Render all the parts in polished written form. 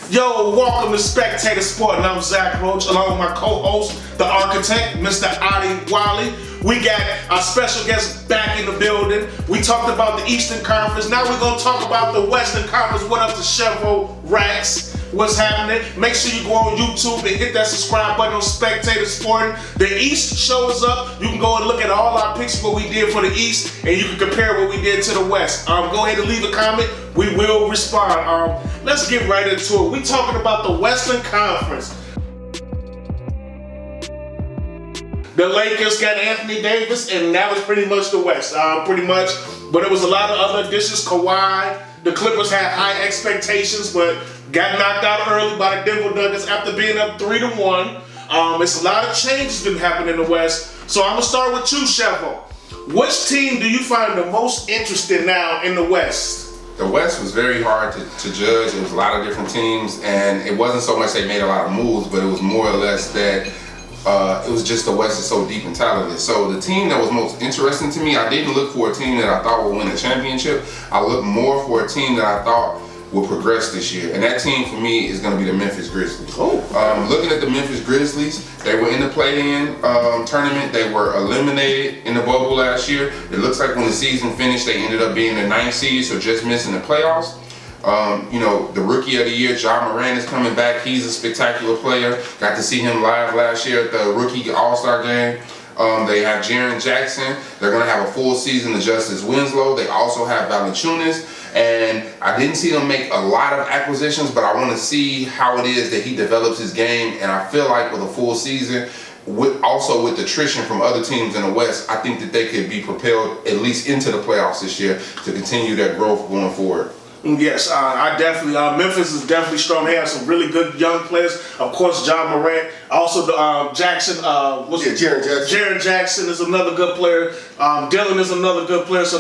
Yo, welcome to Spectator Sporting. I'm Zach Roach, along with my co-host, the architect, Mr. Adi Wiley. We got our special guest back in the building. We talked about the Eastern Conference. Now we're going to talk about the Western Conference. What up to Chevro Racks? What's happening? Make sure you go on YouTube and hit that subscribe button on Spectator Sporting. The East shows up. You can go and look at all our picks, what we did for the East, and you can compare what we did to the West. Go ahead and leave a comment. We will respond. Let's get right into it. We talking about the Western Conference. The Lakers got Anthony Davis, and that was pretty much the West. Pretty much. But it was a lot of other additions. Kawhi. The Clippers had high expectations, but got knocked out early by the Denver Nuggets after being up 3-1. It's a lot of changes been happening in the West. So I'm going to start with you, Chevro. Which team do you find the most interested now in the West? The West was very hard to judge. It was a lot of different teams, and it wasn't so much they made a lot of moves, but it was more or less that it was just the West is so deep and talented. So the team that was most interesting to me, I didn't look for a team that I thought would win a championship. I looked more for a team that I thought will progress this year, and that team for me is going to be the Memphis Grizzlies. Looking at the Memphis Grizzlies, they were in the play-in tournament. They were eliminated in the bubble last year. It looks like when the season finished, they ended up being the 9th seed, so just missing the playoffs. The rookie of the year, Ja Morant, is coming back. He's a spectacular player. Got to see him live last year at the rookie All-Star game. They have Jaren Jackson. They're going to have a full season of Justice Winslow. They also have Valanciunas. And I didn't see them make a lot of acquisitions, but I want to see how it is that he develops his game. And I feel like with a full season, also with attrition from other teams in the West, I think that they could be propelled at least into the playoffs this year to continue that growth going forward. Yes, I definitely. Memphis is definitely strong. They have some really good young players. Of course, Ja Morant. Also, Jackson. Jaren Jackson. Jaren Jackson is another good player. Dillon is another good player. So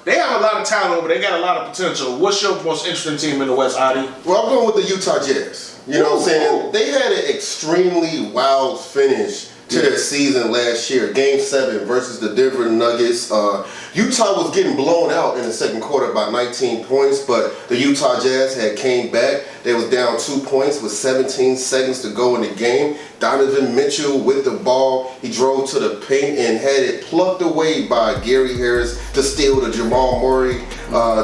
they have a lot of talent over there. They got a lot of potential. What's your most interesting team in the West, Adi? Well, I'm going with the Utah Jazz. You know what I'm saying? They had an extremely wild finish to their season last year. Game 7 versus the Denver Nuggets. Utah was getting blown out in the second quarter by 19 points, but the Utah Jazz had came back. They was down 2 points with 17 seconds to go in the game. Donovan Mitchell with the ball. He drove to the paint and had it plucked away by Gary Harris to steal to Jamal Murray.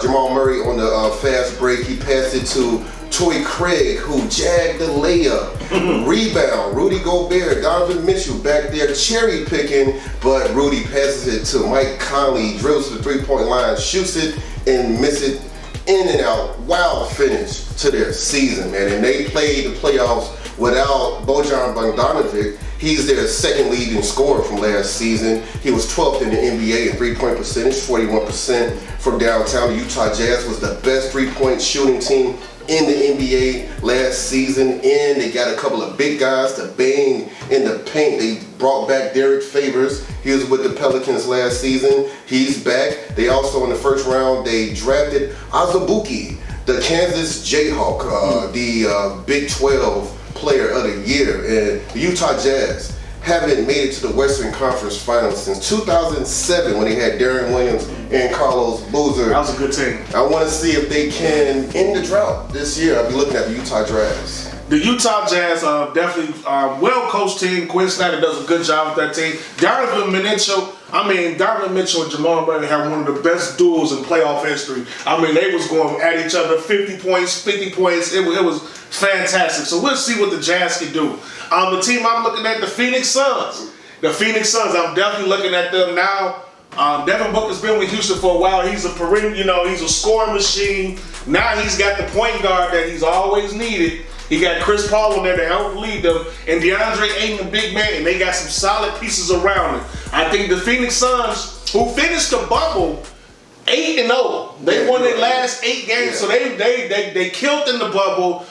Jamal Murray on the fast break. He passed it to Torrey Craig, who jagged the layup. Rebound, Rudy Gobert, Donovan Mitchell back there cherry picking, but Rudy passes it to Mike Conley, drills to the three-point line, shoots it and misses it in and out. Wild finish to their season, man. And they played the playoffs without Bojan Bogdanovic. He's their second leading scorer from last season. He was 12th in the NBA in three-point percentage, 41% from downtown. The Utah Jazz was the best three-point shooting team in the NBA last season, and they got a couple of big guys to bang in the paint. They brought back Derek Favors. He was with the Pelicans last season. He's back. They also, in the first round, they drafted Azubuike, the Kansas Jayhawk, the Big 12 Player of the Year. And the Utah Jazz haven't made it to the Western Conference Finals since 2007 when they had Darren Williams and Carlos Boozer. That was a good team. I want to see if they can end the drought this year. I'll be looking at the Utah Jazz. The Utah Jazz definitely well-coached team. Quinn Snyder does a good job with that team. Donovan Mitchell and Jamal Murray have one of the best duels in playoff history. They was going at each other 50 points. It was fantastic. So we'll see what the Jazz can do. The team I'm looking at, the Phoenix Suns. I'm definitely looking at them now. Devin Booker's been with Houston for a while. He's a perimeter, he's a scoring machine. Now he's got the point guard that he's always needed. He got Chris Paul on there to help lead them, and DeAndre Ayton, the big man, and they got some solid pieces around him. I think the Phoenix Suns, who finished the bubble 8-0, they won their last 8 games, so they killed in the bubble.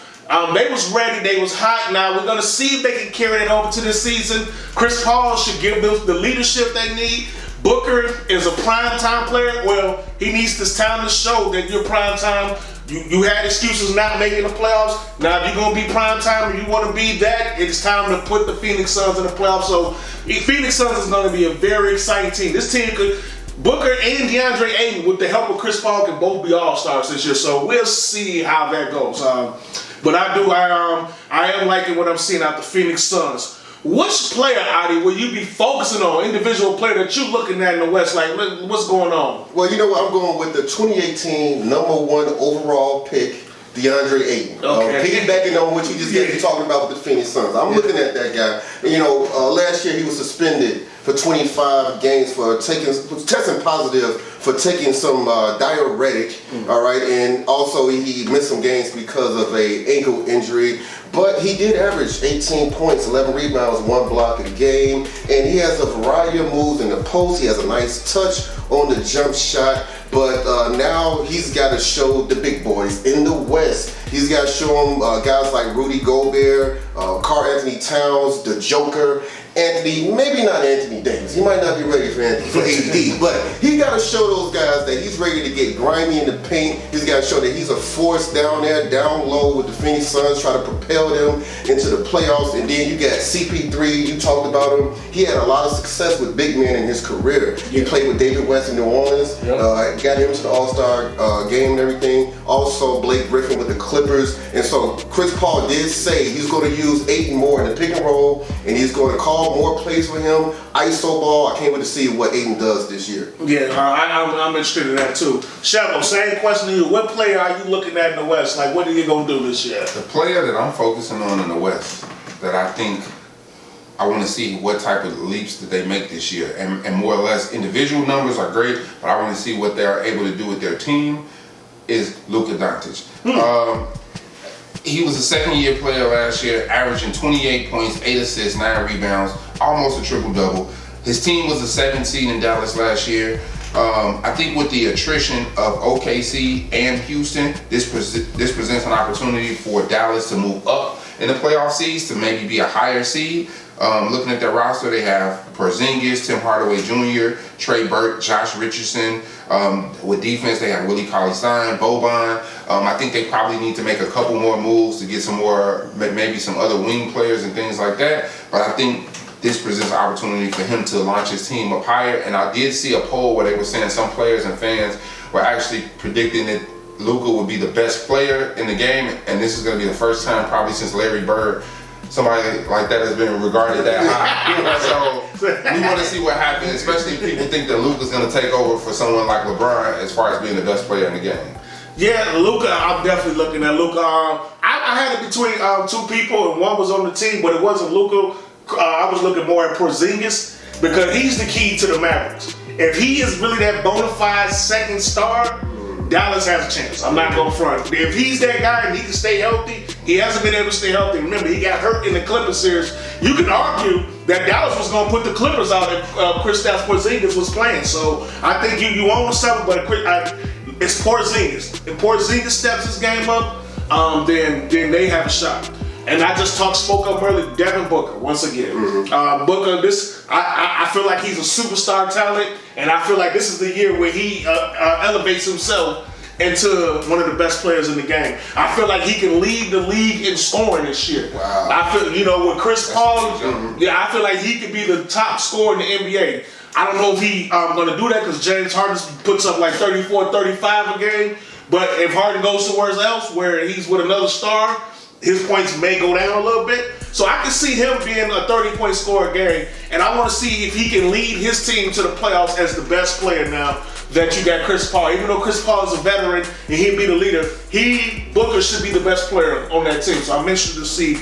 They was ready, they was hot. Now we're gonna see if they can carry it over to this season. Chris Paul should give them the leadership they need. Booker is a primetime player. Well, he needs this time to show that you're primetime. You had excuses not making the playoffs. Now, if you're going to be primetime and you want to be that, it's time to put the Phoenix Suns in the playoffs. So, Phoenix Suns is going to be a very exciting team. This team could, Booker and DeAndre Ayton, with the help of Chris Paul, can both be all-stars this year. So, we'll see how that goes. But I am liking what I'm seeing out the Phoenix Suns. Which player, Adi, will you be focusing on? Individual player that you're looking at in the West? Like, what's going on? Well, you know what? I'm going with the 2018 #1 overall pick, DeAndre Ayton. Okay. Piggybacking on what you just got to talking about with the Phoenix Suns. I'm looking at that guy. You know, last year he was suspended for 25 games for testing positive for taking some diuretic. All right, and also he missed some games because of a ankle injury. But he did average 18 points, 11 rebounds, 1 block a game, and he has a variety of moves in the post. He has a nice touch on the jump shot, but now he's got to show the big boys in the West. He's got to show them guys like Rudy Gobert, Karl Anthony Towns, the Joker, maybe not Anthony Davis. He might not be ready for AD, but he got to show those guys that he's ready to get grimy in the paint. He's got to show that he's a force down there, down low with the Phoenix Suns, try to propel them into the playoffs. And then you got CP3, you talked about him. He had a lot of success with big men in his career. He played with David West in New Orleans, got him to the All-Star game and everything. Also, Blake Griffin with the Clippers. And so Chris Paul did say he's going to use Ayton more in the pick and roll, and he's going to call more plays for him. ISO ball. I can't wait to see what Ayton does this year. Yeah, I'm interested in that too. Shavo, same question to you. What player are you looking at in the West? Like, what are you going to do this year? The player that I'm focusing on in the West, that I think I want to see what type of leaps that they make this year. And more or less, individual numbers are great, but I want to see what they're able to do with their team, is Luka Doncic. He was a second-year player last year, averaging 28 points, 8 assists, 9 rebounds, almost a triple-double. His team was a 7th seed in Dallas last year. I think with the attrition of OKC and Houston, this presents an opportunity for Dallas to move up in the playoff seeds to maybe be a higher seed. Looking at their roster, they have Porzingis, Tim Hardaway Jr., Trey Burke, Josh Richardson. With defense, they have Willie Cauley-Stein, Boban. I think they probably need to make a couple more moves to get some more, maybe some other wing players and things like that. But I think this presents an opportunity for him to launch his team up higher. And I did see a poll where they were saying some players and fans were actually predicting that Luka would be the best player in the game. And this is going to be the first time probably since Larry Bird somebody like that has been regarded that high. So we want to see what happens, especially if people think that Luka's going to take over for someone like LeBron as far as being the best player in the game. Yeah, Luka, I'm definitely looking at Luka. I had it between two people, and one was on the team, but it wasn't Luka. I was looking more at Porzingis because he's the key to the Mavericks. If he is really that bona fide second star, Dallas has a chance. I'm not going to front. If he's that guy and he can stay healthy, he hasn't been able to stay healthy. Remember, he got hurt in the Clippers series. You can argue that Dallas was going to put the Clippers out if Kristaps Porzingis was playing. So I think you own something, but it's Porzingis. If Porzingis steps his game up, then they have a shot. And I just spoke up earlier, Devin Booker, once again. Booker, I feel like he's a superstar talent, and I feel like this is the year where he elevates himself into one of the best players in the game. I feel like he can lead the league in scoring this year. Wow. I feel, with Chris Paul, I feel like he could be the top scorer in the NBA. I don't know if he's going to do that because James Harden puts up like 34, 35 a game. But if Harden goes somewhere else where he's with another star, his points may go down a little bit. So I can see him being a 30-point scorer game, and I want to see if he can lead his team to the playoffs as the best player now that you got Chris Paul. Even though Chris Paul is a veteran and he'll be the leader, Booker should be the best player on that team. So I'm interested to see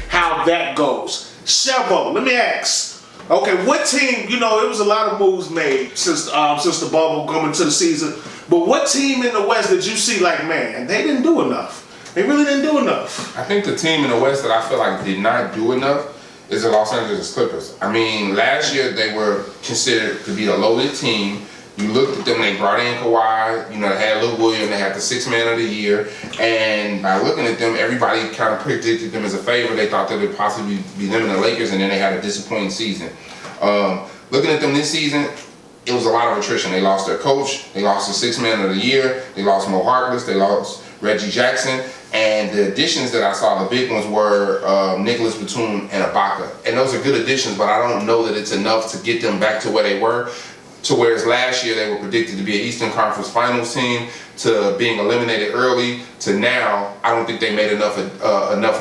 how that goes. Chevo, let me ask. Okay, what team, it was a lot of moves made since the bubble coming to the season, but what team in the West did you see like, man, they didn't do enough? They really didn't do enough. I think the team in the West that I feel like did not do enough is the Los Angeles Clippers. I mean, last year they were considered to be a loaded team. You looked at them, they brought in Kawhi, they had Lou Williams, they had the 6th man of the year, and by looking at them, everybody kind of predicted them as a favorite. They thought that it would possibly be them and the Lakers, and then they had a disappointing season. Looking at them this season, it was a lot of attrition. They lost their coach, they lost the 6th man of the year, they lost Mo Harkless, they lost Reggie Jackson, and the additions that I saw, the big ones were Nicholas Batum and Ibaka. And those are good additions, but I don't know that it's enough to get them back to where they were. to whereas last year they were predicted to be an Eastern Conference Finals team, to being eliminated early, to now I don't think they made enough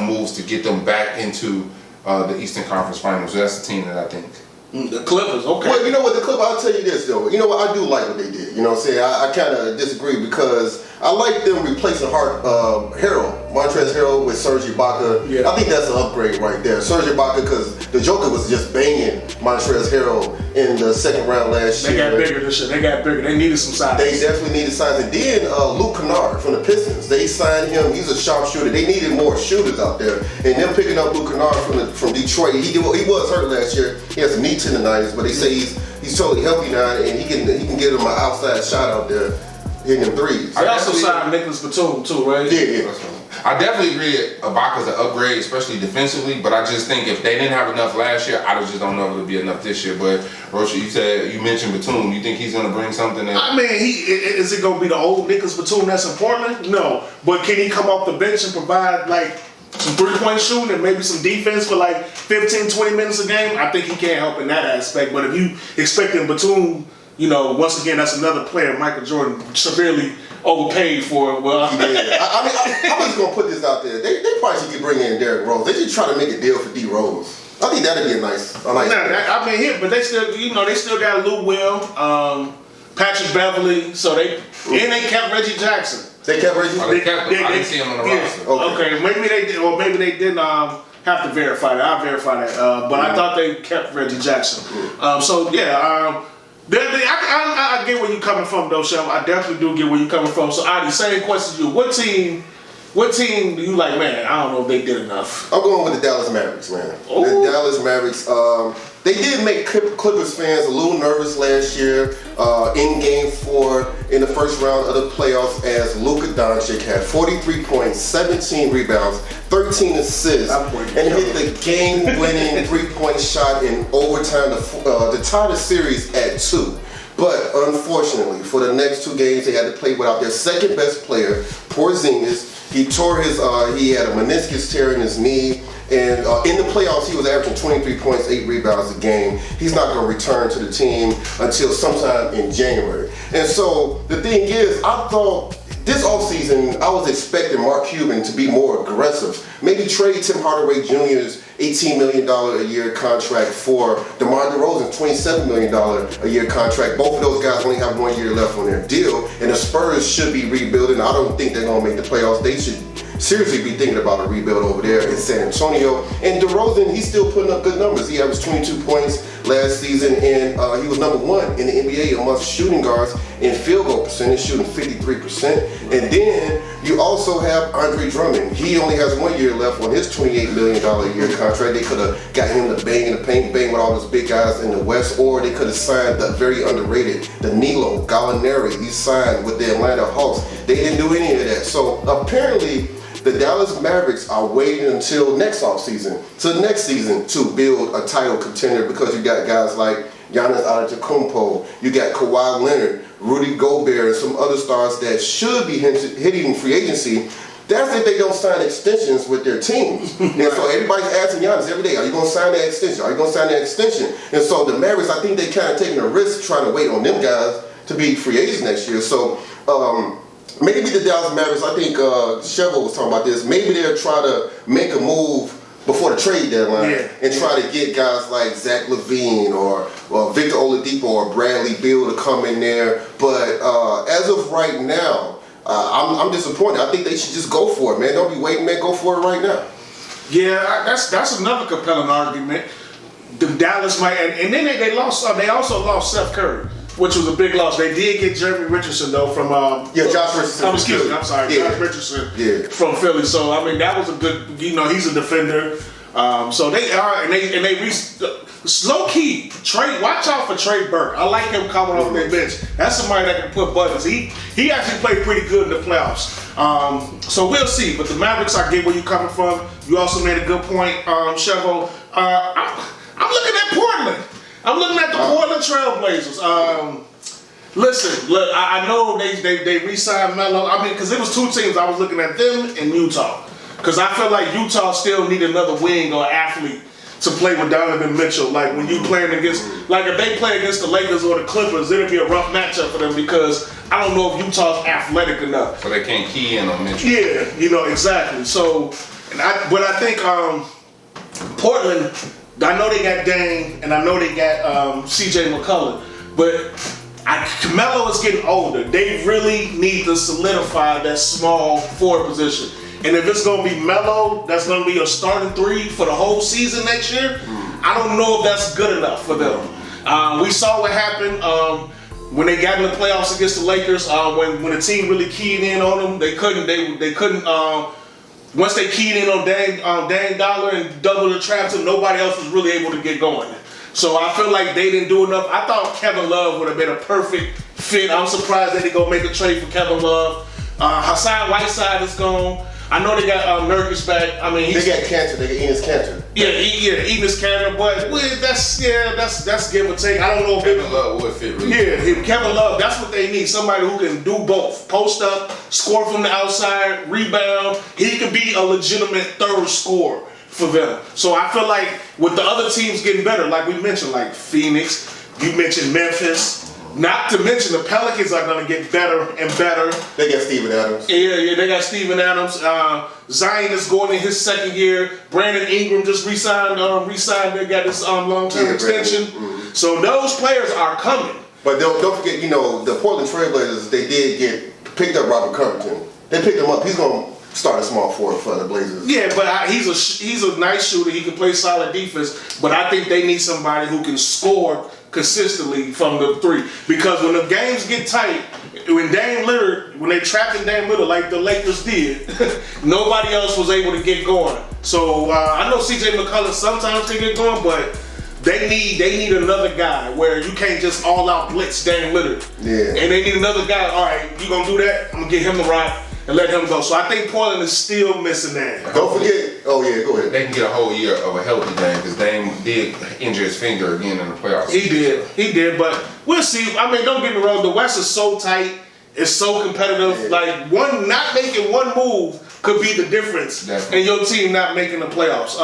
moves to get them back into the Eastern Conference Finals. So that's the team that I think. The Clippers, okay. Well, you know what, the Clippers, I'll tell you this though. You know what, I do like what they did. You know what I'm saying? I kind of disagree because I like them replacing Montrezl Harrell with Serge Ibaka. Yeah. I think that's an upgrade right there. Serge Ibaka, because the Joker was just banging Montrezl Harrell in the second round last year. They got bigger this year. They got bigger. They needed some size. They definitely needed size. And then Luke Kennard from the Pistons, they signed him. He's a sharpshooter. They needed more shooters out there. And them picking up Luke Kennard from Detroit, he was hurt last year. He has a knee tendonitis, but they say he's totally healthy now, and he can get him an outside shot out there, hitting them threes. They also signed Nicholas Batum too, right? Yeah. I definitely agree that Ibaka's an upgrade, especially defensively, but I just think if they didn't have enough last year, I just don't know if it'll be enough this year. But Rocha, you mentioned Batum. You think he's going to bring something in? I mean, is it going to be the old Nicholas Batum that's in Portland? No. But can he come off the bench and provide like some three-point shooting and maybe some defense for like 15, 20 minutes a game? I think he can't help in that aspect. But if you expecting Batum, you know, once again, that's another player Michael Jordan severely overpaid for. Well, yeah. I'm just gonna put this out there. They probably should keep bringing in Derrick Rose. They should try to make a deal for D Rose. I think that'd be a nice. I mean, but they still, they still got Lou Will, Patrick Beverly. So they kept Reggie Jackson. They kept Reggie. I didn't see him on the roster. Okay, maybe they did, or maybe they didn't have to verify that. I'll verify that. But I thought they kept Reggie Jackson. I get where you're coming from, though, Chef. I definitely do get where you're coming from. So, Adi, same question to you. What team do you like, man? I don't know if they did enough. I'm going with the Dallas Mavericks, man. Ooh. The Dallas Mavericks. They did make Clippers fans a little nervous last year in Game 4 in the first round of the playoffs as Luka Doncic had 43 points, 17 rebounds, 13 assists, and hit the game-winning three-point shot in overtime to tie the series at 2. But unfortunately, for the next 2 games, they had to play without their second best player, Porzingis. He had a meniscus tear in his knee. And in the playoffs, he was averaging 23 points, 8 rebounds a game. He's not going to return to the team until sometime in January. And so the thing is, I thought this offseason, I was expecting Mark Cuban to be more aggressive. Maybe trade Tim Hardaway Jr.'s $18 million a year contract for DeMar DeRozan's $27 million a year contract. Both of those guys only have 1 year left on their deal, and the Spurs should be rebuilding. I don't think they're going to make the playoffs. They should seriously be thinking about a rebuild over there in San Antonio. And DeRozan, he's still putting up good numbers. He averaged 22 points last season, and he was number 1 in the NBA amongst shooting guards in field goal percentage, shooting 53%. And then you also have Andre Drummond. He only has 1 year left on his $28 million a year contract. They could have got him to bang in the paint, bang with all those big guys in the West, or they could have signed the very underrated Danilo Gallinari. He signed with the Atlanta Hawks. They didn't do any of that. So apparently, the Dallas Mavericks are waiting until next offseason, to the next season, to build a title contender because you got guys like Giannis Antetokounmpo, you got Kawhi Leonard, Rudy Gobert, and some other stars that should be hitting free agency. That's if they don't sign extensions with their teams. And so everybody's asking Giannis every day, are you going to sign that extension? Are you going to sign that extension? And so the Mavericks, I think they kind of taking a risk trying to wait on them guys to be free agents next year. So, maybe the Dallas Mavericks, I think Chevo was talking about this, maybe they'll try to make a move before the trade deadline and try to get guys like Zach LaVine or Victor Oladipo or Bradley Beal to come in there. But as of right now, I'm disappointed. I think they should just go for it, man. Don't be waiting, man. Go for it right now. Yeah, that's another compelling argument. The Dallas might, and then they lost. They also lost Seth Curry, which was a big loss. They did get Jeremy Richardson though from Josh Richardson. Excuse me, I'm sorry, Josh Richardson from Philly. So I mean that was a good. He's a defender. So they are, and they low key Trey. Watch out for Trey Burke. I like him coming off their bench. That's somebody that can put buttons. He actually played pretty good in the playoffs. So we'll see. But the Mavericks, I get where you're coming from. You also made a good point, Chevo. I'm looking at Portland. I'm looking at the Portland Trailblazers. Listen, look, I know they re-signed Melo. I mean, because it was 2 teams. I was looking at them and Utah. Because I feel like Utah still need another wing or athlete to play with Donovan Mitchell. Like when you playing against, like if they play against the Lakers or the Clippers, it'll be a rough matchup for them because I don't know if Utah's athletic enough. So they can't key in on Mitchell. Yeah, exactly. So, but I think Portland, I know they got Dame and I know they got C.J. McCollum, but Melo is getting older. They really need to solidify that small forward position. And if it's going to be Melo, that's going to be a starting 3 for the whole season next year, I don't know if that's good enough for them. We saw what happened when they got in the playoffs against the Lakers. When the team really keyed in on them, they couldn't. Once they keyed in on Dame Dollar and double the trap, nobody else was really able to get going. So I feel like they didn't do enough. I thought Kevin Love would have been a perfect fit. I'm surprised they didn't go make a trade for Kevin Love. Hassan Whiteside is gone. I know they got Nurkic back. I mean, they got Cantor. They got Enes Cantor. Yeah, Enes Cantor. But that's give or take. I don't know if Kevin Love would fit. Really. Yeah, Kevin Love. That's what they need. Somebody who can do both: post up, score from the outside, rebound. He could be a legitimate third scorer for them. So I feel like with the other teams getting better, like we mentioned, like Phoenix, you mentioned Memphis. Not to mention the Pelicans are going to get better and better. They got Steven Adams. Yeah, they got Steven Adams. Zion is going in his second year. Brandon Ingram just re-signed. They got his long-term extension. Mm-hmm. So those players are coming. But don't forget, the Portland Trailblazers, they did picked up Robert Covington. They picked him up. He's going to start a small forward for the Blazers. Yeah, but he's a nice shooter. He can play solid defense. But I think they need somebody who can score consistently from the 3. Because when the games get tight, when they trapped in Dame Lillard like the Lakers did, nobody else was able to get going. So I know C.J. McCollum sometimes can get going, but they need another guy where you can't just all out blitz Dame Lillard. Yeah. And they need another guy. All right, you gonna do that? I'm gonna get him the rock and let him go. So I think Portland is still missing that. Don't forget. Oh yeah, go ahead. They can get a whole year of a healthy Dame because Dame did injure his finger again in the playoffs. He did, but we'll see. I mean, don't get me wrong. The West is so tight. It's so competitive. Yeah. Like not making one move could be the difference in your team not making the playoffs.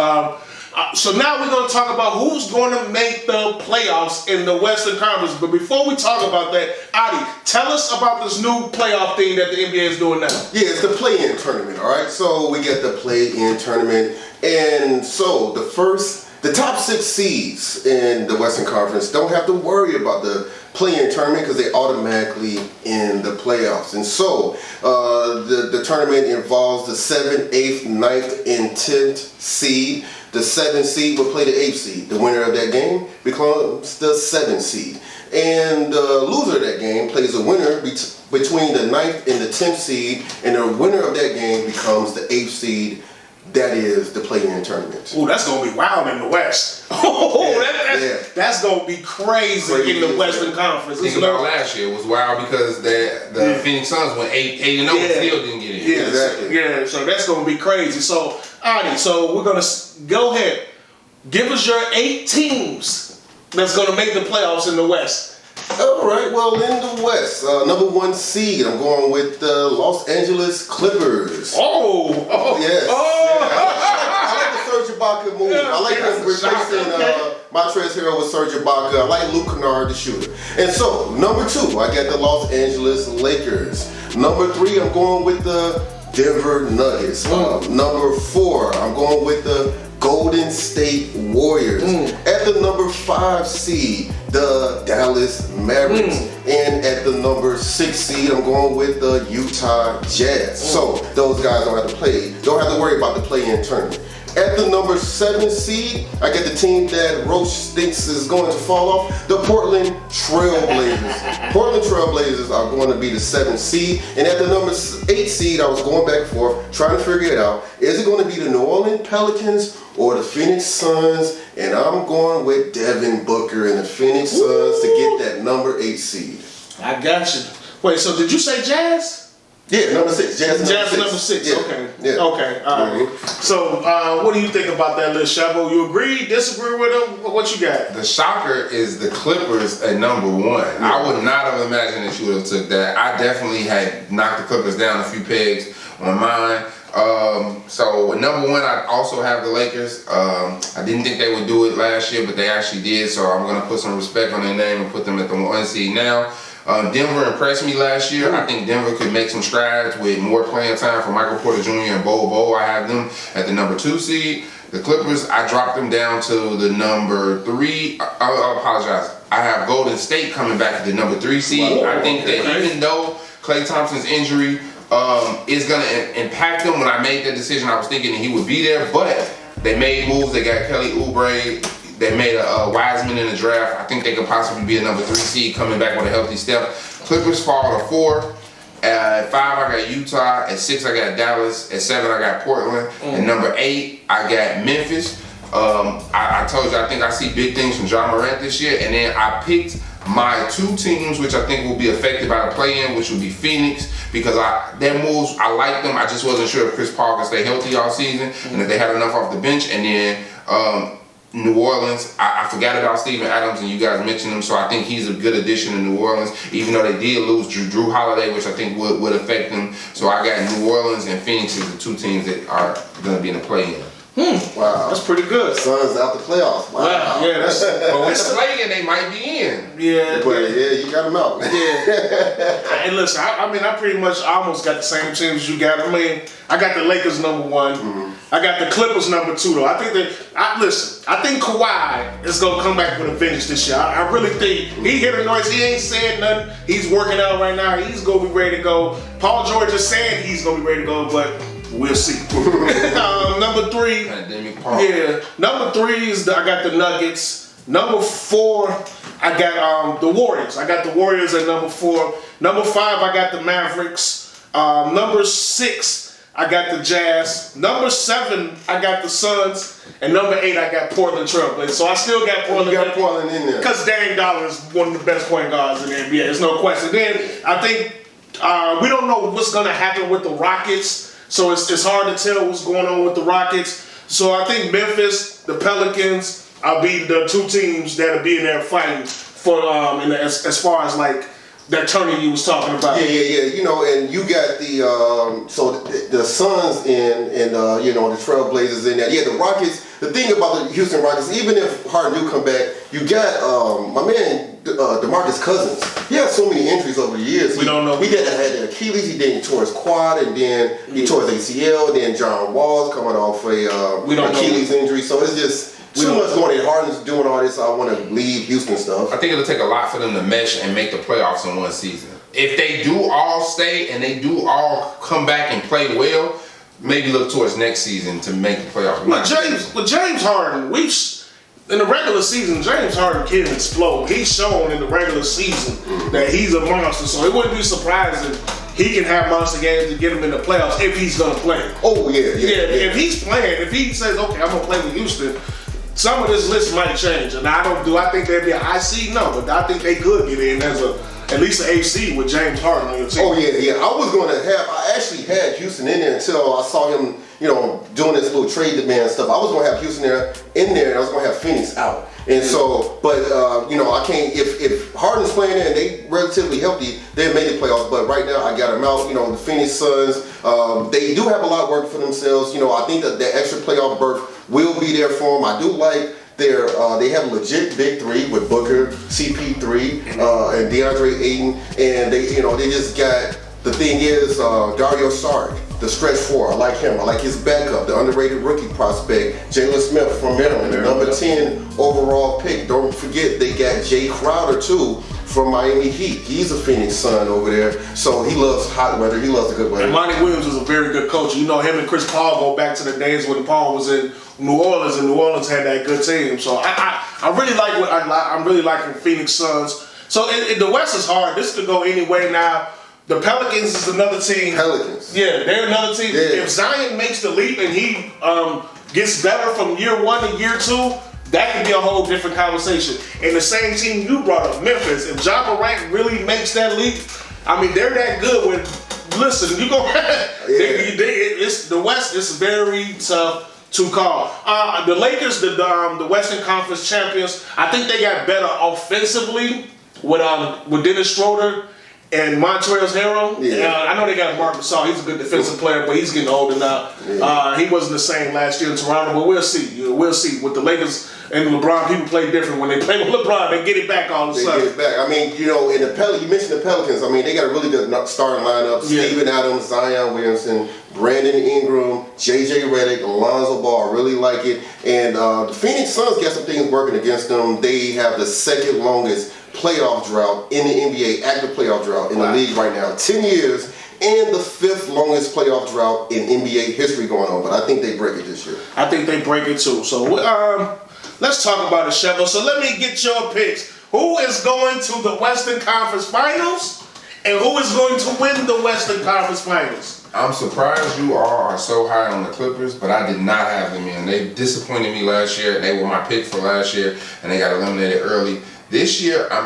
So now we're going to talk about who's going to make the playoffs in the Western Conference. But before we talk about that, Adi, tell us about this new playoff thing that the NBA is doing now. Yeah, it's the play-in tournament, all right? So we get the play-in tournament. And so the top 6 seeds in the Western Conference don't have to worry about the play-in tournament because they automatically in the playoffs. And so the tournament involves the 7th, 8th, 9th, and 10th seed. The 7th seed will play the 8th seed. The winner of that game becomes the 7th seed. And the loser of that game plays a winner between the 9th and the 10th seed. And the winner of that game becomes the 8th seed. That is the play-in tournament. Oh, that's going to be wild in the West. That's going to be crazy in the Western Conference. Think about last year. It was wild because the Phoenix Suns went 8-0 and still didn't get in. Yeah, exactly. So that's going to be crazy. So, Adi, we're going to go ahead. Give us your 8 teams that's going to make the playoffs in the West. All right, well, in the West, number 1 seed, I'm going with the Los Angeles Clippers. Yes. I like the Serge Ibaka move. I like them replacing Montrezl Harrell with Serge Ibaka. I like Luke Kennard, the shooter. And so, number 2, I got the Los Angeles Lakers. Number 3, I'm going with the Denver Nuggets. Number 4, I'm going with the Golden State Warriors. At the number 5 seed, the Dallas Mavericks. And at the number 6 seed, I'm going with the Utah Jazz. So those guys don't have to worry about the play-in tournament. At the number 7 seed, I got the team that Roach thinks is going to fall off, the Portland Trailblazers. Portland Trailblazers are going to be the 7th seed. And at the number 8 seed, I was going back and forth, trying to figure it out. Is it going to be the New Orleans Pelicans or the Phoenix Suns? And I'm going with Devin Booker and the Phoenix Suns to get that number 8 seed. I got you. Wait, so did you say Jazz? Yeah, number 6. Jazz number 6. Yeah. Okay. Yeah. Okay. All right. So, what do you think about that, little Chavo? You agree? Disagree with him? What you got? The shocker is the Clippers at number 1. I would not have imagined that you would have took that. I definitely had knocked the Clippers down a few pegs on mine. So with number 1, I also have the Lakers. I didn't think they would do it last year, but they actually did. So I'm gonna put some respect on their name and put them at the 1 seed now. Denver impressed me last year. I think Denver could make some strides with more playing time for Michael Porter Jr. and Bo. I have them at the number 2 seed. The Clippers, I dropped them down to the number 3. I apologize. I have Golden State coming back at the number 3 seed. I think that even though Klay Thompson's injury is going to impact them, when I made that decision, I was thinking that he would be there, but they made moves. They got Kelly Oubre. They made a Wiseman in the draft. I think they could possibly be a number 3 seed coming back with a healthy Steph. Clippers fall to 4. At 5, I got Utah. At 6, I got Dallas. At 7, I got Portland. At number 8, I got Memphis. I told you I think I see big things from Ja Morant this year. And then I picked my 2 teams, which I think will be affected by the play-in, which will be Phoenix, because their moves, I like them. I just wasn't sure if Chris Paul can stay healthy all season and if they had enough off the bench. And then New Orleans, I forgot about Steven Adams, and you guys mentioned him, so I think he's a good addition to New Orleans, even though they did lose Drew Holiday, which I think would affect them. So I got New Orleans and Phoenix as the 2 teams that are going to be in the play-in. Wow, that's pretty good. Suns out the playoffs. Wow. Yeah, that's. But with the play-in, they might be in. Yeah, but yeah, you got them out. Yeah. And listen, I pretty much almost got the same teams as you got. I mean, I got the Lakers number 1. I got the Clippers number 2 though. I think I think Kawhi is gonna come back with a vengeance this year. I really think he hit a noise. He ain't saying nothing. He's working out right now. He's gonna be ready to go. Paul George is saying he's gonna be ready to go, but we'll see. Number 3. Pandemic Paul. Yeah. Number 3 is I got the Nuggets. Number 4, I got the Warriors. I got the Warriors at number 4. Number 5, I got the Mavericks. Number 6, I got the Jazz. Number 7, I got the Suns. And number 8, I got Portland Trailblazers. So I still got Portland. You got Portland in there. Because Dame Dollar is one of the best point guards in the NBA. There's no question. Then I think we don't know what's going to happen with the Rockets. So it's hard to tell what's going on with the Rockets. So I think Memphis, the Pelicans, will be the 2 teams that'll be in there fighting for as far as like that tournament you was talking about. Yeah. You know, and you got the Suns and you know, the Trailblazers in there. Yeah, the Rockets. The thing about the Houston Rockets, even if Harden do come back, you got my man DeMarcus Cousins. He had so many injuries over the years. We don't know. He had the Achilles, he then tore his quad, and then he tore his ACL. Then John Wall's coming off a Achilles injury. So it's just too much going on. Harden's doing all this. I want to leave Houston stuff. I think it'll take a lot for them to mesh and make the playoffs in 1 season. If they do all stay and they do all come back and play well, maybe look towards next season to make the playoffs. With James Harden, in the regular season, James Harden can explode. He's shown in the regular season that he's a monster. So it wouldn't be surprising he can have monster games to get him in the playoffs if he's gonna play. Oh yeah. If he's playing, if he says, okay, I'm gonna play with Houston, some of this list might change. And do I think they'd be an IC? No, but I think they could get in as at least an AC with James Harden on your team. Oh yeah. I actually had Houston in there until I saw him, you know, doing this little trade demand stuff. I was gonna have Houston in there, and I was gonna have Phoenix out. And so, but you know, I can't. If Harden's playing there and they relatively healthy, they made the playoffs. But right now, I got them out. You know, the Phoenix Suns, they do have a lot of work for themselves. You know, I think that the extra playoff berth will be there for them. I do like they have a legit big 3 with Booker, CP3, and DeAndre Ayton, and they just got. The thing is, Dario Saric, the stretch 4, I like him. I like his backup, the underrated rookie prospect, Jalen Smith from Maryland, the number 10 overall pick. Don't forget they got Jay Crowder too from Miami Heat. He's a Phoenix Sun over there, so he loves hot weather. He loves the good weather. And Monty Williams was a very good coach. You know, him and Chris Paul go back to the days when Paul was in New Orleans, and New Orleans had that good team. So I really like I'm really liking Phoenix Suns. So the West is hard. This could go any way now. The Pelicans is another team. Pelicans. Yeah, they're another team. Yeah. If Zion makes the leap and he gets better from year 1 to year 2, that could be a whole different conversation. And the same team you brought up, Memphis, if Ja Morant really makes that leap, I mean, they're that good when, listen, you go, the West is very tough to call. The Lakers, the Western Conference champions, I think they got better offensively with Dennis Schroeder and Montrezl Harrell. Yeah. I know they got Marc Gasol. He's a good defensive player, but he's getting older now. Yeah. He wasn't the same last year in Toronto, but we'll see. We'll see. With the Lakers and LeBron, people play different. When they play with LeBron, they get it back all of a sudden. They get it back. I mean, you know, in the you mentioned the Pelicans. I mean, they got a really good starting lineup. Yeah. Steven Adams, Zion Williamson, Brandon Ingram, J.J. Redick, Alonzo Ball. I really like it. And the Phoenix Suns got some things working against them. They have the second longest playoff drought in the NBA, active playoff drought in the league right now. 10 years, and the 5th longest playoff drought in NBA history going on. But I think they break it this year. I think they break it too. So let's talk about it, Sheva. So let me get your picks. Who is going to the Western Conference Finals, and who is going to win the Western Conference Finals? I'm surprised you all are so high on the Clippers, but I did not have them in. They disappointed me last year. They were my pick for last year, and they got eliminated early. This year, I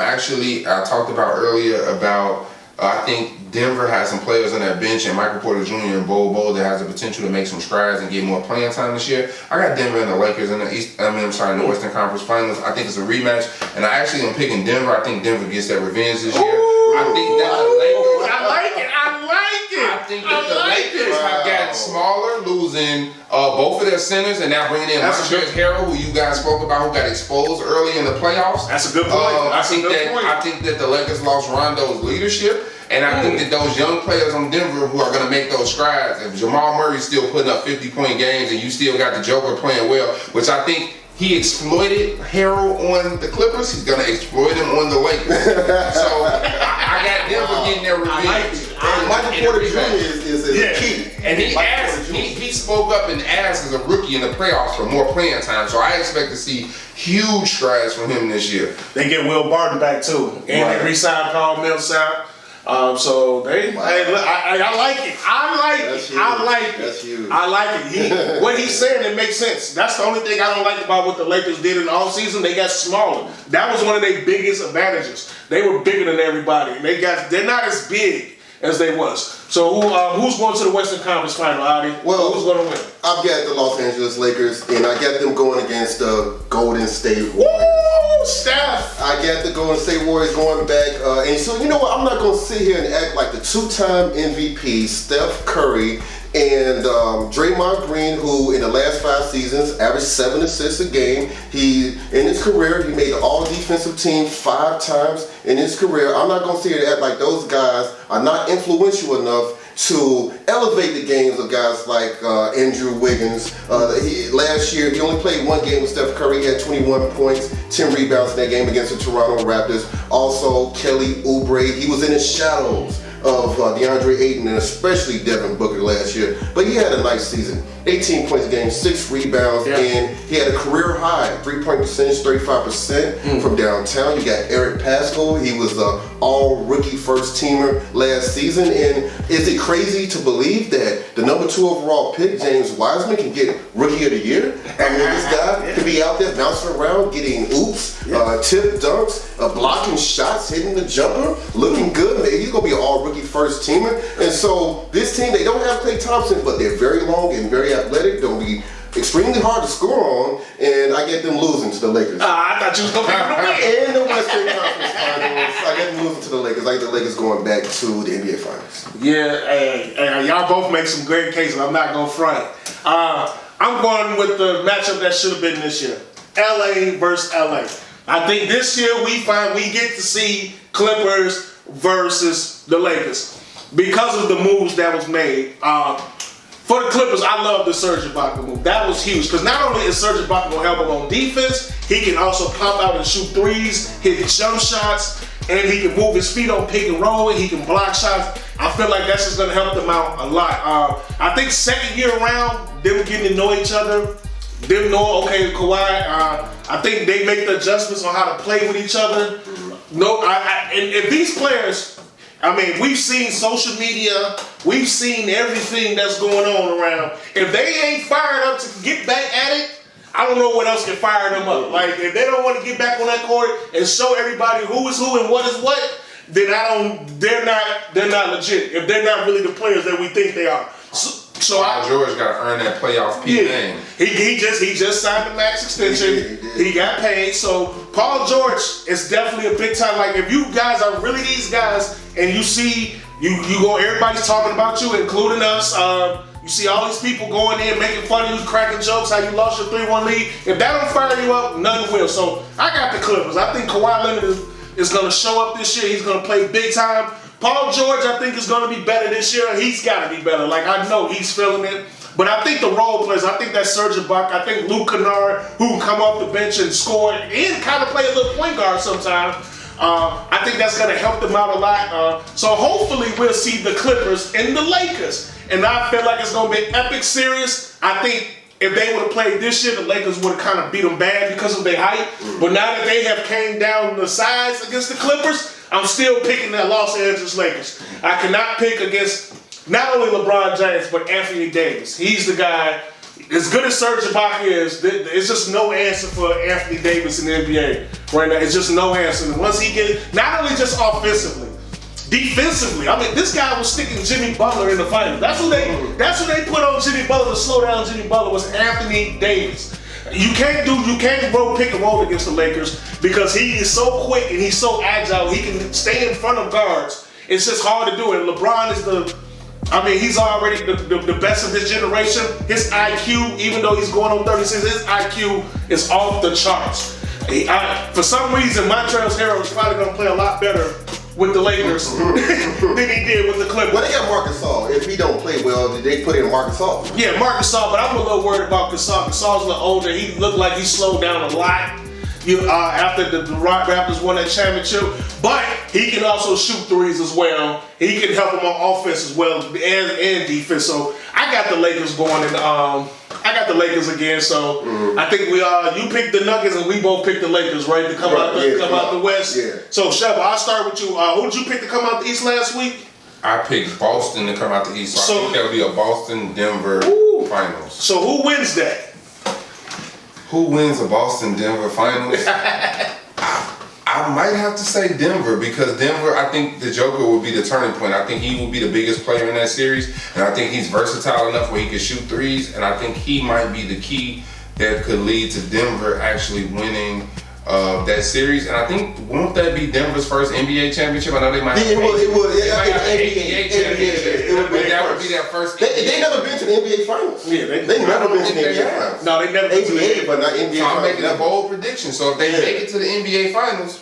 talked about earlier about, I think Denver has some players on that bench, and Michael Porter Jr. and Bol that has the potential to make some strides and get more playing time this year. I got Denver and the Lakers in the the Western Conference Finals. I think it's a rematch, and I actually am picking Denver. I think Denver gets that revenge this year. I think that the Lakers. I like it. I think that the Lakers have gotten smaller, losing both of their centers, and now bringing in Montrezl Harrell, who you guys spoke about, who got exposed early in the playoffs. That's a good point. I think that the Lakers lost Rondo's leadership, and I think that those young players on Denver who are going to make those strides. If Jamal Murray's still putting up 50-point games, and you still got the Joker playing well, which I think he exploited Harrell on the Clippers, he's going to exploit him on the Lakers. So I got Denver getting their revenge. Michael Porter Jr. is key. And he spoke up and asked as a rookie in the playoffs for more playing time. So I expect to see huge strides from him this year. They get Will Barton back too, and they re-signed Paul Millsap. So I like it. That's huge. I like it. What he's saying, it makes sense. That's the only thing I don't like about what the Lakers did in the offseason. They got smaller. That was one of their biggest advantages. They were bigger than everybody, and they're not as big as they was. So who's going to the Western Conference Final, Adi? Well, who's going to win? I've got the Los Angeles Lakers, and I got them going against the Golden State Warriors. Woo, Steph! I got the Golden State Warriors going back. And so, you know what? I'm not going to sit here and act like the two-time MVP, Steph Curry, and Draymond Green, who in the last 5 seasons averaged 7 assists a game. In his career, he made the all-defensive team 5 times in his career. I'm not going to sit here and act like those guys are not influential enough to elevate the games of guys like Andrew Wiggins. Last year, he only played 1 game with Steph Curry. He had 21 points, 10 rebounds in that game against the Toronto Raptors. Also, Kelly Oubre, he was in the shadows of DeAndre Ayton and especially Devin Booker last year. But he had a nice season. 18 points a game, 6 rebounds, and he had a career high, 3-point percentage, 35% from downtown. You got Eric Pascal. He was the all-rookie first-teamer last season. And is it crazy to believe that the number 2 overall pick, James Wiseman, can get Rookie of the Year? I mean, this guy could be out there bouncing around, getting oops, tip dunks, blocking shots, hitting the jumper, looking good. He's going to be an all-rookie first-teamer. And so this team, they don't have Klay Thompson, but they're very long and very athletic. They'll be extremely hard to score on, and I get them losing to the Lakers. I thought you was going to pick them away. In the Western Conference Finals, I get them losing to the Lakers. I get the Lakers going back to the NBA Finals. Yeah, y'all both make some great cases. I'm not going to front. I'm going with the matchup that should have been this year. LA versus LA. I think this year we get to see Clippers versus the Lakers because of the moves that was made. For the Clippers, I love the Serge Ibaka move. That was huge because not only is Serge Ibaka going to help him on defense, he can also pop out and shoot threes, hit jump shots, and he can move his feet on pick and roll, and he can block shots. I feel like that's just going to help them out a lot. I think second year around, them getting to know each other, them know, okay, Kawhi, I think they make the adjustments on how to play with each other. And these players, I mean, we've seen social media, we've seen everything that's going on around. If they ain't fired up to get back at it, I don't know what else can fire them up. Like, if they don't want to get back on that court and show everybody who is who and what is what, then they're not legit. If they're not really the players that we think they are. So, So Paul George got to earn that playoff P name. He just signed the max extension. He got paid. So Paul George is definitely a big time. Like if you guys are really these guys, and you see you go, everybody's talking about you, including us. You see all these people going in, making fun of you, cracking jokes, how you lost your 3-1 lead. If that don't fire you up, nothing will. So I got the Clippers. I think Kawhi Leonard is going to show up this year. He's going to play big time. Paul George, I think, is going to be better this year. He's got to be better. Like, I know he's feeling it. But I think the role players, I think that Serge Ibaka, I think Luke Kennard, who can come off the bench and score and kind of play a little point guard sometimes, I think that's going to help them out a lot. So hopefully we'll see the Clippers and the Lakers. And I feel like it's going to be an epic series. I think if they would have played this year, the Lakers would have kind of beat them bad because of their height. But now that they have came down the size against the Clippers, I'm still picking that Los Angeles Lakers. I cannot pick against not only LeBron James, but Anthony Davis. He's the guy. As good as Serge Ibaka is, it's just no answer for Anthony Davis in the NBA right now. It's just no answer. And once he gets, not only just offensively, defensively. I mean, this guy was sticking Jimmy Butler in the finals. That's what they put on Jimmy Butler to slow down Jimmy Butler was Anthony Davis. You can't pick and roll against the Lakers because he is so quick and he's so agile. He can stay in front of guards. It's just hard to do it. LeBron is he's already the best of this generation. His IQ, even though he's going on 36, his IQ is off the charts. For some reason, Montrezl Harrell is probably going to play a lot better with the Lakers than he did with the Clippers. Well, they got Marc Gasol. If he don't play well, did they put in Marc Gasol? Yeah, Marc Gasol, but I'm a little worried about Gasol. Gasol's a little older. He looked like he slowed down a lot after the Raptors won that championship. But he can also shoot threes as well. He can help them on offense as well and defense. So I got the Lakers going in. I got the Lakers again, so I think you picked the Nuggets and we both picked the Lakers, right? To come out the West. Yeah. So Sheva, I'll start with you. Who did you pick to come out the East last week? I picked Boston to come out the East, so I think that would be a Boston-Denver finals. So who wins that? Who wins a Boston-Denver finals? I might have to say Denver because Denver, I think the Joker will be the turning point. I think he will be the biggest player in that series, and I think he's versatile enough where he can shoot threes, and I think he might be the key that could lead to Denver actually winning that series. And I think, won't that be Denver's first NBA championship? I know they might have NBA championship. That would be their first. They never been to the NBA finals. Yeah, they never been to the NBA finals. No, they never been to the NBA, but not NBA. So I'm making a bold prediction. So if they make it to the NBA finals,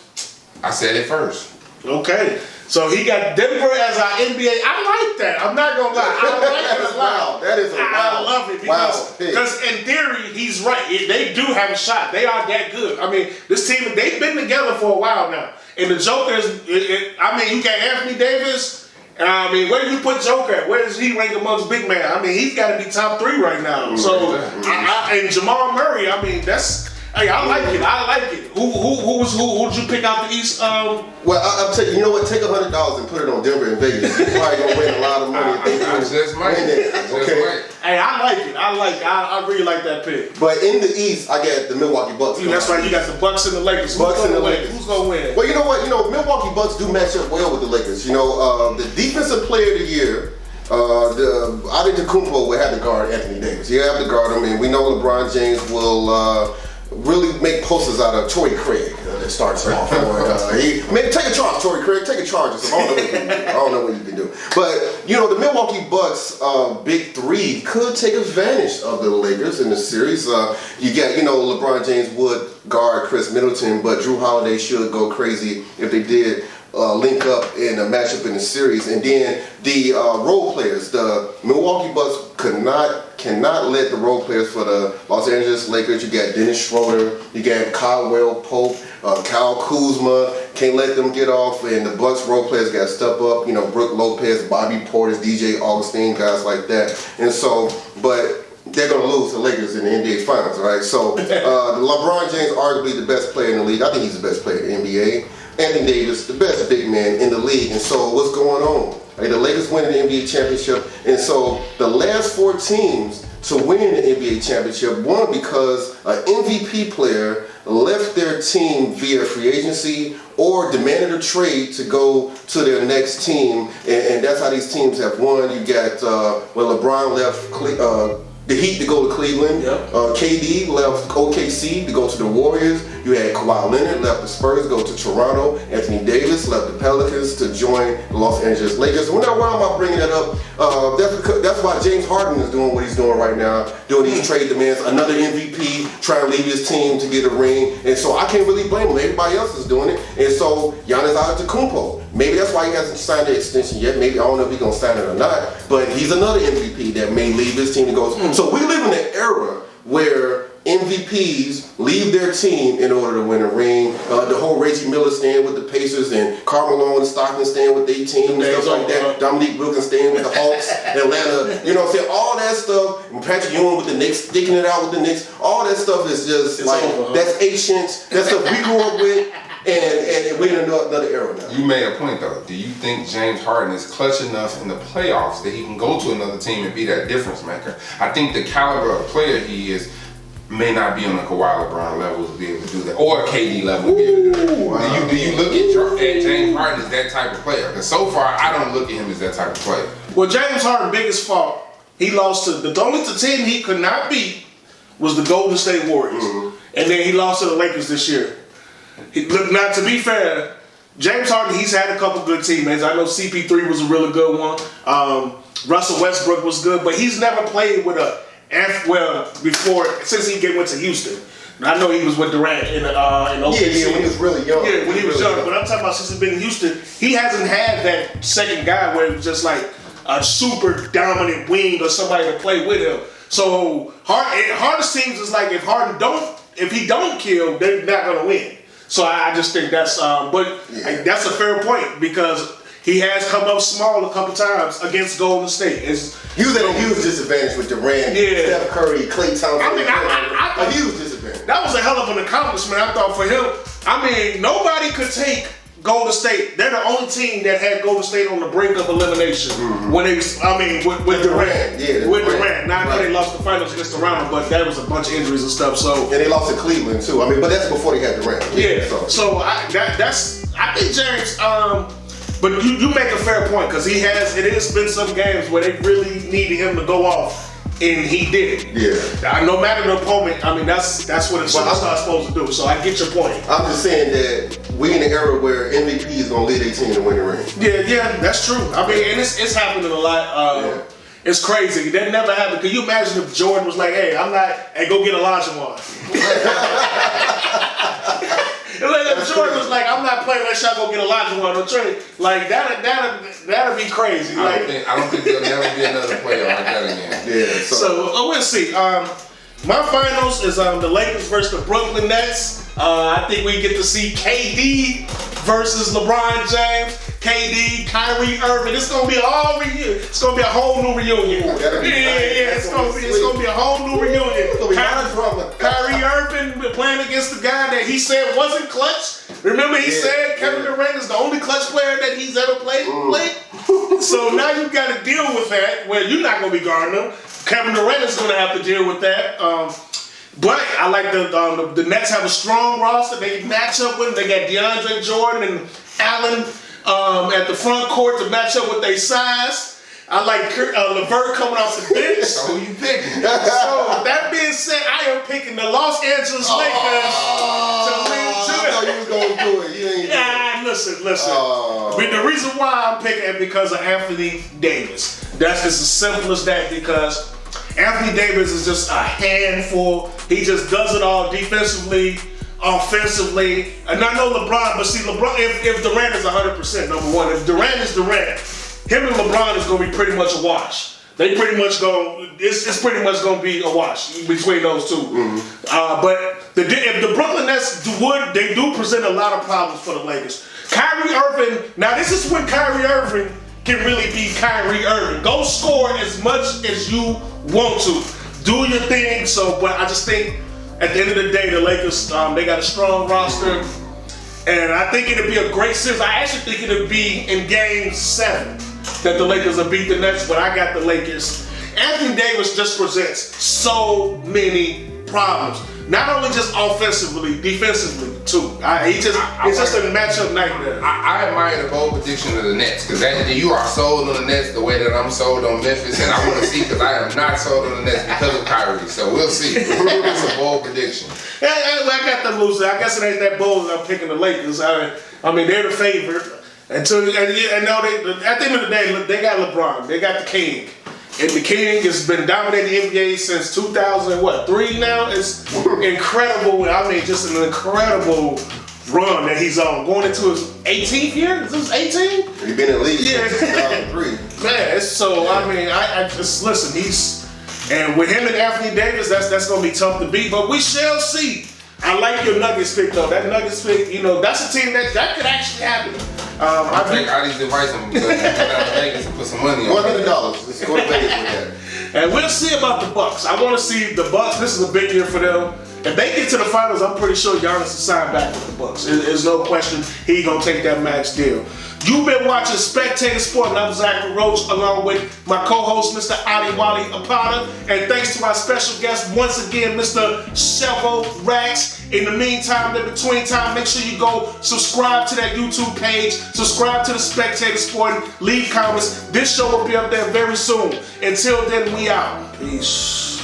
I said it first. Okay. So he got Denver as our NBA. I like that. I'm not gonna lie. I like it a lot. That is a wild. I love it because in theory he's right. They do have a shot. They are that good. I mean, this team, they've been together for a while now. And the Joker is. You got Anthony Davis. Where do you put Joker at? Where does he rank amongst big man? I mean, he's got to be top 3 right now. So and Jamal Murray. I mean, that's. Hey, I like it. I like it. Who'd you pick out the East? Well, I'll tell you. You know what? Take $100 and put it on Denver and Vegas. You're probably gonna win a lot of money if they win it. Okay. Hey, I like it. I really like that pick. But in the East, I got the Milwaukee Bucks. That's right. You got the Bucks and the Lakers. Who's gonna win? Well, you know what? Milwaukee Bucks do match up well with the Lakers. The defensive player of the year. Antetokounmpo will have to guard Anthony Davis. He'll have to guard him, and we know LeBron James will really make posters out of Torrey Craig that starts off. Take a charge, Torrey Craig. Take a charge. I don't know what you can do. But the Milwaukee Bucks big 3 could take advantage of the Lakers in the series. You got LeBron James would guard Chris Middleton, but Drew Holiday should go crazy if they did. Link up in a matchup in the series, and then the role players. The Milwaukee Bucks cannot let the role players for the Los Angeles Lakers. You got Dennis Schroeder, you got Caldwell Pope, Kyle Kuzma. Can't let them get off, and the Bucks role players got to step up. Brook Lopez, Bobby Portis, DJ Augustine, guys like that. And so, but they're going to lose to the Lakers in the NBA Finals, right? So LeBron James, arguably the best player in the league. I think he's the best player in the NBA. Anthony Davis, the best big man in the league. And so what's going on? The Lakers winning the NBA championship. And so the last 4 teams to win the NBA championship won because an MVP player left their team via free agency or demanded a trade to go to their next team. And that's how these teams have won. You got, LeBron left the Heat to go to Cleveland. Yep. KD left OKC to go to the Warriors. You had Kawhi Leonard left the Spurs to go to Toronto. Anthony Davis left the Pelicans to join the Los Angeles Lakers. Why am I bringing that up? That's why James Harden is doing what he's doing right now, doing these trade demands. Another MVP trying to leave his team to get a ring. And so I can't really blame him. Everybody else is doing it. And so Giannis Antetokounmpo. Maybe that's why he hasn't signed the extension yet. Maybe I don't know if he's gonna sign it or not. But he's another MVP that may leave his team to go. So we live in an era where MVPs leave their team in order to win a ring. The whole Reggie Miller staying with the Pacers and Carmelo and Stockton staying with their team and stuff like that. Dominique Wilkins staying with the Hawks, Atlanta. You know what I'm saying? All that stuff. And Patrick Ewing with the Knicks, sticking it out with the Knicks. All that stuff is just that's ancient. That's stuff we grew up with. And we're in another era now. You made a point though. Do you think James Harden is clutch enough in the playoffs that he can go to another team and be that difference maker? I think the caliber of player he is may not be on the Kawhi LeBron level to be able to do that, or KD level to be able to do that. Wow. Do you look at James Harden as that type of player? Because so far, I don't look at him as that type of player. Well, James Harden's biggest fault, he lost to the only team he could not beat was the Golden State Warriors, and then he lost to the Lakers this year. Now, to be fair, James Harden, he's had a couple good teammates. I know CP3 was a really good one. Russell Westbrook was good, but he's never played with before, since he went to Houston. I know he was with Durant in OKC. Yeah, when he was really young. Yeah, when he was young. But I'm talking about since he's been in Houston, he hasn't had that second guy where it was just like a super dominant wing or somebody to play with him. So hardest teams is like if he don't kill, they're not gonna win. So I just think that's that's a fair point because he has come up small a couple times against Golden State. He was at a huge disadvantage with Durant, Steph Curry, Klay Thompson. I mean, a huge disadvantage. That was a hell of an accomplishment, I thought, for him. I mean, nobody could take Golden State. They're the only team that had Golden State on the brink of elimination when they was, with Durant. With Durant. Now I know they lost the finals against Toronto, but that was a bunch of injuries and stuff. So and they lost to Cleveland too. But that's before they had Durant. So I think James. But you make a fair point because it has been some games where they really needed him to go off. And he did. Yeah. No matter the opponent, that's what a superstar's supposed to do. So I get your point. I'm just saying that we in an era where MVP is gonna lead a team to win the ring. Yeah, that's true. And it's happening a lot. It's crazy. That never happened. Can you imagine if Jordan was like, "Hey, go get Olajuwon." If Jordan was like, "I'm not playing unless y'all go get Olajuwon on trade," like that'd be crazy. I don't think there'll never be another player like that again. Yeah. So we'll see. My finals is the Lakers versus the Brooklyn Nets. I think we get to see KD versus LeBron James. KD, Kyrie Irving. It's gonna be all reunion. It's gonna be a whole new reunion. It's gonna be a whole new reunion. Kyrie Irving playing against the guy that he said wasn't clutch. Remember he said Kevin Durant is the only clutch player that he's ever played. So now you got to deal with that. Where you're not gonna be guarding him. Kevin Durant is gonna have to deal with that. But I like the Nets have a strong roster. They match up with them. They got DeAndre Jordan and Allen at the front court to match up with their size. I like LeVert coming off the bench. So who you picking? So that being said, I am picking the Los Angeles Lakers to win too. I thought you was gonna do it. You ain't listen. But the reason why I'm picking it because of Anthony Davis. That's just as simple as that because Anthony Davis is just a handful. He just does it all defensively, offensively. And I know LeBron, but see, LeBron, if Durant is 100%, number one, if Durant is Durant, him and LeBron is going to be pretty much a wash. They pretty much it's pretty much going to be a wash between those two. But if the Brooklyn Nets they do present a lot of problems for the Lakers. Kyrie Irving, now this is when Kyrie Irving can really be Kyrie Irving. Go score as much as you want to. Do your thing. But I just think at the end of the day, the Lakers, they got a strong roster. And I think it'll be a great series. I actually think it'll be in Game 7 that the Lakers will beat the Nets, but I got the Lakers. Anthony Davis just presents so many problems. Not only just offensively, defensively too. It's just a matchup nightmare. I admire the bold prediction of the Nets because you are sold on the Nets the way that I'm sold on Memphis, and I want to see because I am not sold on the Nets because of Kyrie. So we'll see. It's a bold prediction. I got them losing. I guess it ain't that bold as I'm picking the Lakers. I mean, they're the favorite. At the end of the day, they got LeBron. They got the King. And the King has been dominating the NBA since 2003 now. It's incredible. I mean, just an incredible run that he's on. Going into his 18th year? Is this 18? He's been in the league since 2003. Man, so, I mean, I just, listen, and with him and Anthony Davis, that's going to be tough to beat, but we shall see. I like your Nuggets pick, though. That Nuggets pick, that's a team that could actually happen. I'll take Adi's advice and go down to Vegas and put some money on $100. Let's go to Vegas with that. And we'll see about the Bucks. I want to see the Bucks. This is a big year for them. If they get to the finals, I'm pretty sure Giannis will sign back with the Bucks. There's no question he's going to take that max deal. You've been watching Spectator Sporting. I'm Zachary Roach, along with my co-host, Mr. Adiwali Apata. And thanks to our special guest, once again, Mr. Chevo Rax. In the meantime, in between time, make sure you go subscribe to that YouTube page, subscribe to the Spectator Sporting, leave comments. This show will be up there very soon. Until then, we out. Peace.